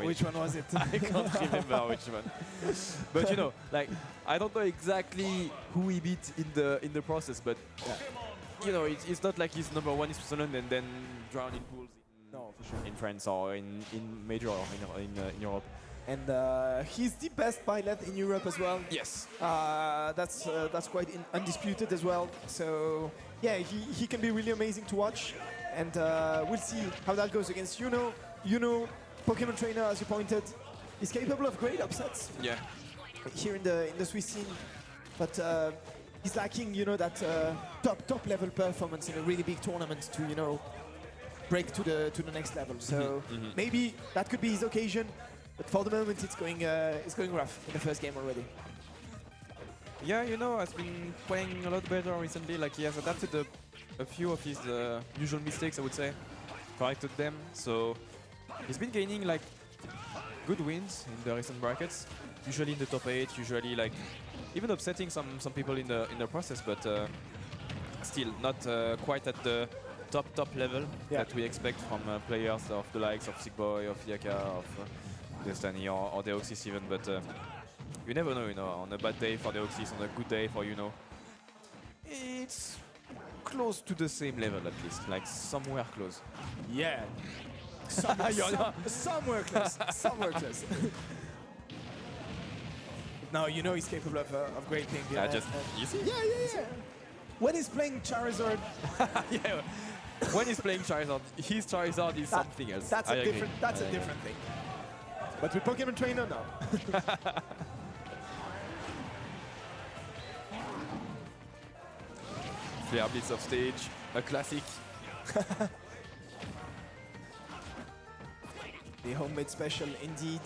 which one was it? I can't remember which one. But you know, like I don't know exactly who he beat in the process, but you know, it's not like he's #1 in Switzerland and then drowned in pools No, for sure. in France or in major or in Europe. And he's the best Byleth in Europe as well. Yes. That's quite undisputed as well. So yeah, he can be really amazing to watch, and we'll see how that goes against Yuno. Yuno, Pokemon trainer, as you pointed, is capable of great upsets. Yeah. Here in the Swiss scene, but he's lacking, you know, that top level performance in a really big tournament to, you know, break to the next level. So maybe that could be his occasion. But for the moment, it's going rough in the first game already. Yeah, you know, has been playing a lot better recently. Like he has adapted a few of his usual mistakes, I would say, corrected them. So he's been gaining like good wins in the recent brackets. Usually in the top 8, usually like even upsetting some people in the process, but still not quite at the top level that we expect from players of the likes of Sigboy, of Yaka, of Destiny or Deox6 even, but you never know, you know, on a bad day for Deox6, on a good day for Yuno. It's close to the same level at least, like somewhere close. Yeah. Somewhere close. Somewhere close. No, you know he's capable of great things. Yeah, just easy. Yeah. When he's playing Charizard, yeah. When he's playing Charizard, his Charizard is something else. That's a different thing. But with Pokemon Trainer, no. Flare Blitz off stage, a classic. The homemade special, indeed.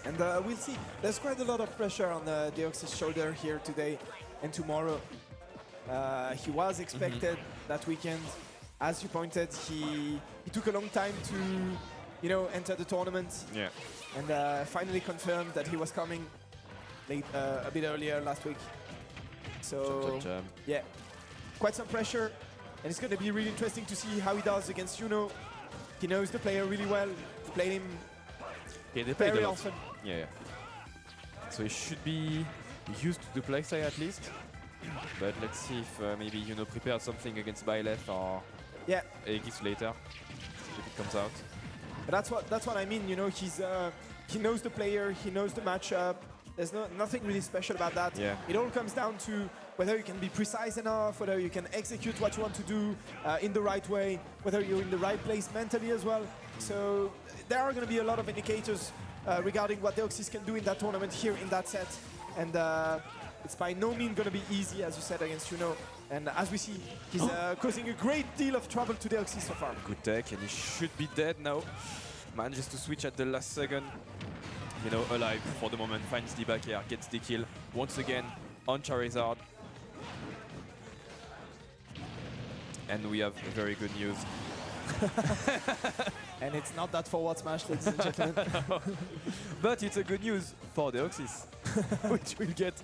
And we'll see. There's quite a lot of pressure on Deox6's shoulder here today and tomorrow. He was expected that weekend. As you pointed, he took a long time to, you know, enter the tournament. Yeah. And finally confirmed that he was coming late, a bit earlier last week. So yeah, quite some pressure, and it's going to be really interesting to see how he does against Yuno. He knows the player really well. He played him very often. Yeah. So he should be used to the playstyle at least. But let's see if maybe Yuno prepared something against Byleth or Aegis later, if it comes out. But that's what I mean. You know, he knows the player, he knows the matchup. There's nothing really special about that. Yeah. It all comes down to whether you can be precise enough, whether you can execute what you want to do in the right way, whether you're in the right place mentally as well. So there are going to be a lot of indicators regarding what Deox6 can do in that tournament here in that set. And it's by no means going to be easy, as you said, against Yuno. And as we see, he's causing a great deal of trouble to Deox6 so far. Good tech, and he should be dead now. Manages to switch at the last second. You know, alive for the moment, finds the back air, gets the kill once again on Charizard. And we have very good news. And it's not that forward smash, ladies and gentlemen. But it's a good news for Deox6, which will get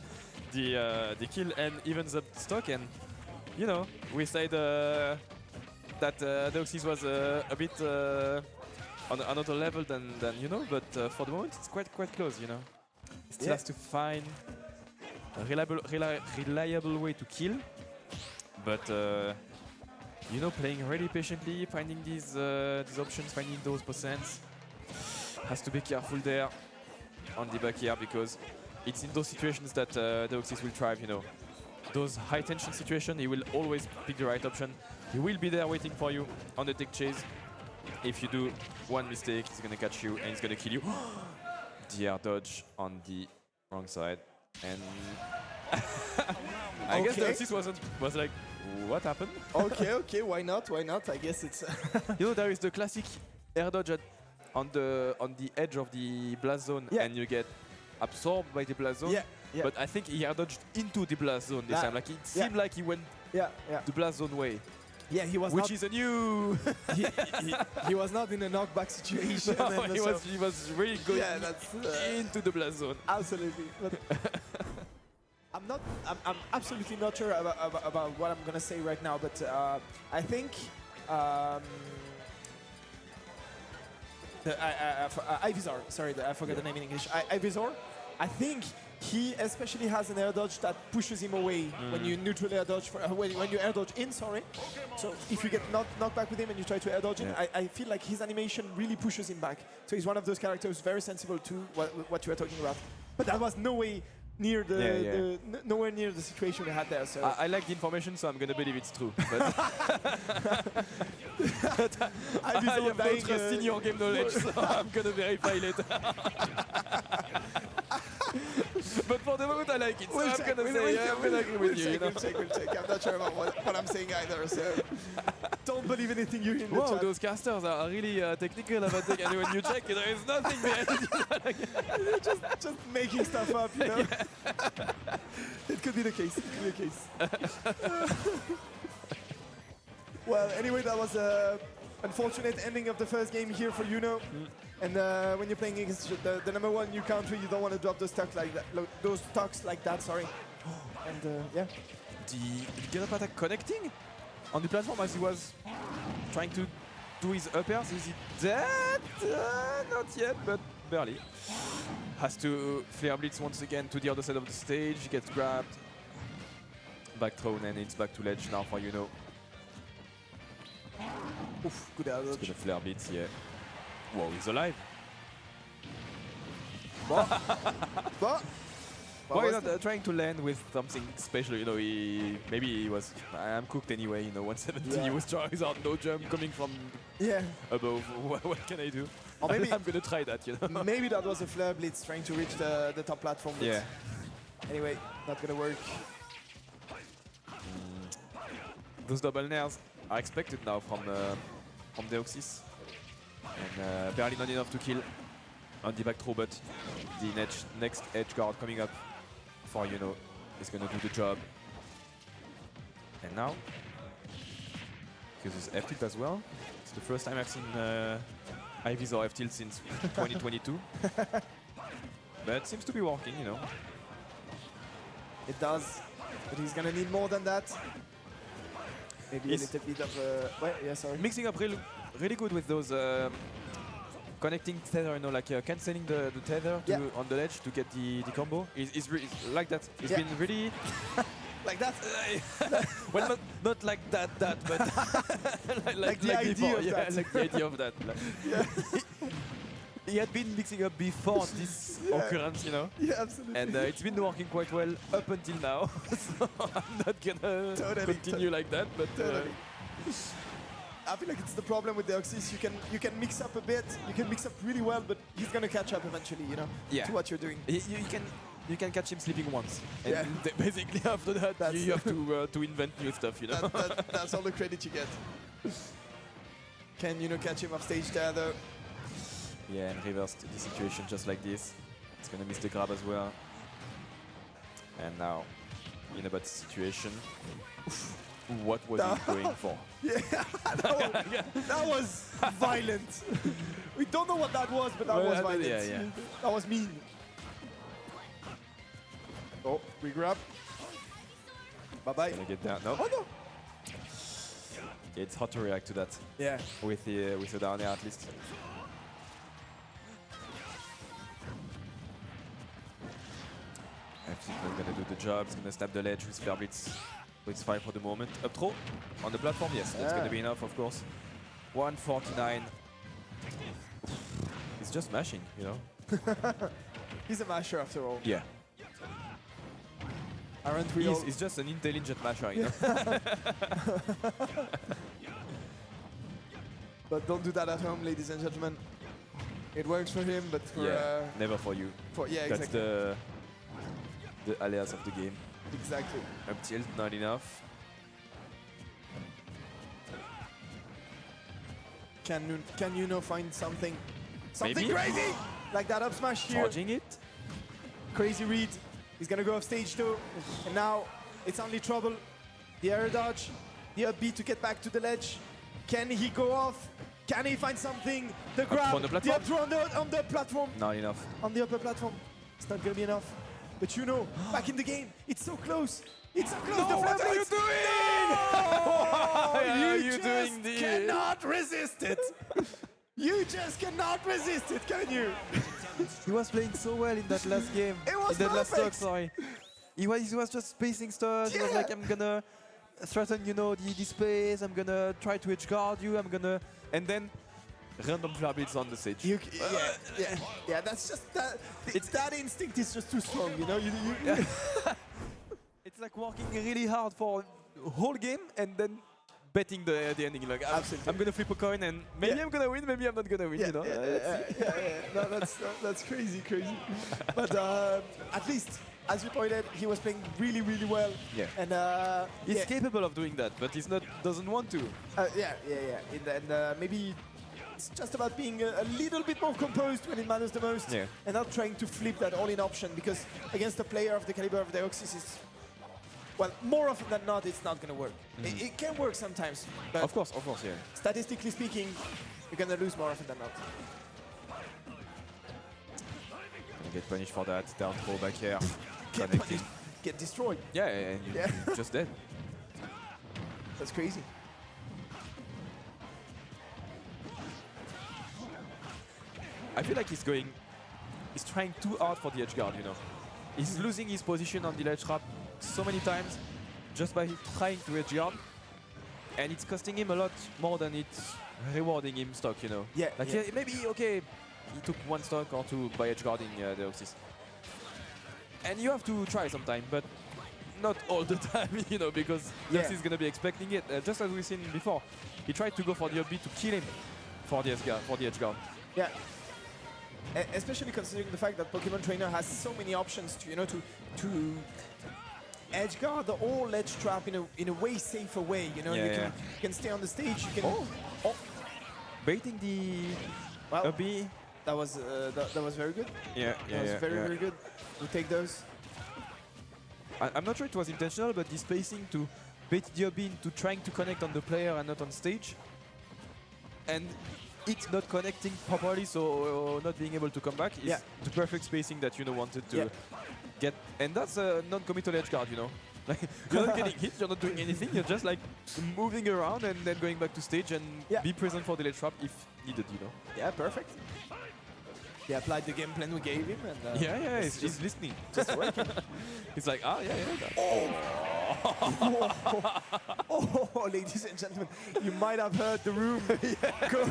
the kill and evens up stock. And you know, we said that Deox6 was a bit on another level than you know, but for the moment it's quite close, you know. Still has to find a reliable way to kill, but you know, playing really patiently, finding these options, finding those percents. Has to be careful there on the back here, because it's in those situations that Deox6 will thrive, you know. Those high tension situations, he will always pick the right option. He will be there waiting for you on the tech chase. If you do one mistake, he's gonna catch you and he's gonna kill you. The air dodge on the wrong side, and I guess Deox6 was like, what happened? Okay, why not? I guess it's you know, there is the classic air dodge on the edge of the blast zone, and you get absorbed by the blast zone. But I think he air dodged into the blast zone this time. Like it seemed like he went the blast zone way. Yeah, he was. Which is a new. he was not in a knockback situation. No, he was really going into the blast zone. Absolutely. I'm absolutely not sure about what I'm gonna say right now, but I think Ivysaur, sorry, I forgot the name in English. Ivysaur, I think he especially has an air dodge that pushes him away when you neutral air dodge, when you air dodge in, sorry. So if you get knocked back with him and you try to air dodge in, I feel like his animation really pushes him back. So he's one of those characters very sensible to what you are talking about. But that was no way near the nowhere near the situation we had there. So I like the information, so I'm gonna believe it's true. But I have no trust in your game knowledge, so I'm gonna verify later. But for the moment, I like it. So I'm gonna say, I'm gonna agree with you. We'll check. I'm not sure about what I'm saying either. So don't believe anything you hear in the chat. Those casters are really technical about it. And when you check, there is nothing behind it. just making stuff up, you know. It could be the case. Well, anyway, that was a unfortunate ending of the first game here for Yuno. And when you're playing against the number one new country, you don't want to drop those stocks like that. Sorry. And yeah. The get up attack connecting on the platform as he was trying to do his up airs. Is he dead? Not yet, but barely. Has to flare blitz once again to the other side of the stage. Gets grabbed. Back thrown, and it's back to ledge now for Yuno. Oof, good air dodge. It's gonna flare blitz, yeah. Whoa, he's alive. Why not trying to land with something special? You know, maybe he was. I'm cooked anyway. You know, 170. He was trying out no jump coming from above. What can I do? Or maybe I'm gonna try that. You know. Maybe that was a flare blitz trying to reach the top platform. Yeah. Anyway, not gonna work. Those double nairs are expected now from Deox6. And barely not enough to kill on the back throw, but the next edge guard coming up for Yuno is going to do the job. And now, he uses F tilt as well. It's the first time I've seen Ivysaur F tilt since 2022. But it seems to be working, you know. It does, but he's going to need more than that. Maybe a little bit of sorry. Mixing up really good with those connecting tether, you know, like cancelling the tether on the ledge to get the combo. It's like that. It's been really like that. Well, not like that, but like the idea of that. Like the idea of that. He had been mixing up before this occurrence, you know. Yeah, absolutely. And it's been working quite well up until now. So I'm not gonna continue like that, but. I feel like it's the problem with Deox6. You can mix up a bit, you can mix up really well, but he's gonna catch up eventually, you know, to what you're doing. You can catch him sleeping once, and basically after that you have to invent new stuff, you know. That's all the credit you get. Can Yuno catch him off stage there though? Yeah, and reversed the situation just like this. It's gonna miss the grab as well. And now, in a bad situation. What was he going for? Yeah, that was violent. We don't know what that was, but that was violent. Yeah. That was mean. Oh, we grab. Bye-bye. Gonna get down. No. Oh, no. It's hard to react to that. Yeah. With the down air at least. F6 is gonna do the job. It's gonna snap the ledge with flare blitz. It's 5 for the moment. Up throw on the platform, yes, that's going to be enough, of course. 149. He's just mashing, you know. He's a masher after all. Yeah. Aren't we all? He's just an intelligent masher, you know. But don't do that at home, ladies and gentlemen. It works for him, but for never for you. That's the alias of the game. Exactly. Up tilt, not enough. Can Yuno find something Maybe? crazy? Like that up smash here. Charging it. Crazy read. He's gonna go off stage 2. And now it's only trouble. The air dodge, the up B to get back to the ledge. Can he go off? Can he find something? The grab, on the the up throw on the platform. Not enough. On the upper platform. It's not gonna be enough. But Yuno, back in the game. It's so close. It's so close. No, what are you doing? No! Why are you just doing this? Cannot resist it. You just cannot resist it, can you? He was playing so well in that last game. It was in that last stock, perfect. sorry. He was just spacing stuff. He was Yeah. like, I'm gonna threaten, the space. I'm gonna try to edge guard you. I'm gonna, and then random flare blitz on the stage. Yeah. That's just that. That instinct is just too strong, you know. You It's like working really hard for a whole game and then betting the ending. Like, Absolutely. I'm gonna flip a coin and maybe Yeah. I'm gonna win, maybe I'm not gonna win. Yeah, you know. No, that's crazy. But at least, as you pointed, he was playing really well. Yeah. And He's capable of doing that, but doesn't want to. yeah. And maybe it's just about being a little bit more composed when it matters the most, Yeah. and not trying to flip that all-in option, because against a player of the caliber of Deox6, it's, well, more often than not, it's not going to work. It can work sometimes, but Of course, yeah. statistically speaking, you're going to lose more often than not. Gonna get punished for that. Down throw back here. Get Connecting. punished, get destroyed. Yeah, and you're just dead. That's crazy. I feel like he's trying too hard for the edge guard, you know. He's losing his position on the ledge trap so many times just by trying to edge guard. And it's costing him a lot more than it's rewarding him stock, you know. Yeah, Like, yeah. maybe, okay, he took one stock or two by edge guarding Deox6. And you have to try sometime, but not all the time, you know, because Yeah. Deox is going to be expecting it. Just as we've seen before, he tried to go for the upbeat to kill him for the edge guard. Yeah. Especially considering the fact that Pokemon Trainer has so many options to, to edge guard the whole edge trap in a way safer way. You know, Yeah, you can stay on the stage. You can. Baiting the Well, upbeat. that was very good. Yeah, That was very good. We take those. I'm not sure it was intentional, but the spacing to bait the upbeat into trying to connect on the player and not on stage. And it's not connecting properly, so not being able to come back is Yeah. the perfect spacing that wanted to Yeah. get. And that's a non-committal edge guard, you know. Like, you're not getting hit, you're not doing anything, you're just like moving around and then going back to stage and Yeah. be present for the ledge trap if needed, you know. Yeah, perfect. He applied the game plan we gave him, and Yeah, it's he's listening. just working. He's like, yeah. Oh, ladies and gentlemen, you might have heard the room go.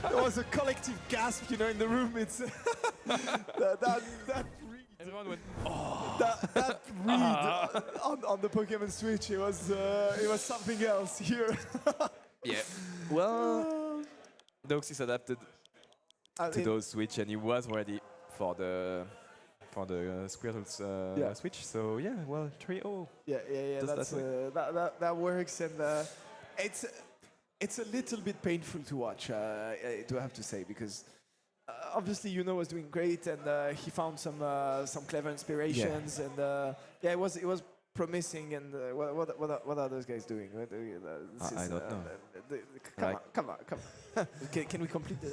There was a collective gasp, in the room. It's that read, Everyone went, that read on the Pokemon Switch. It was something else here. yeah. Well, Deox6 adapted to those switch, and he was ready for the Squirtle's Yeah. switch. So yeah, well, 3-0. Yeah. Does that That works, and it's a little bit painful to watch. I do have to say, because obviously Yuno was doing great, and he found some clever inspirations, and it was promising. And what are those guys doing? I don't know. Come on. Can we complete the?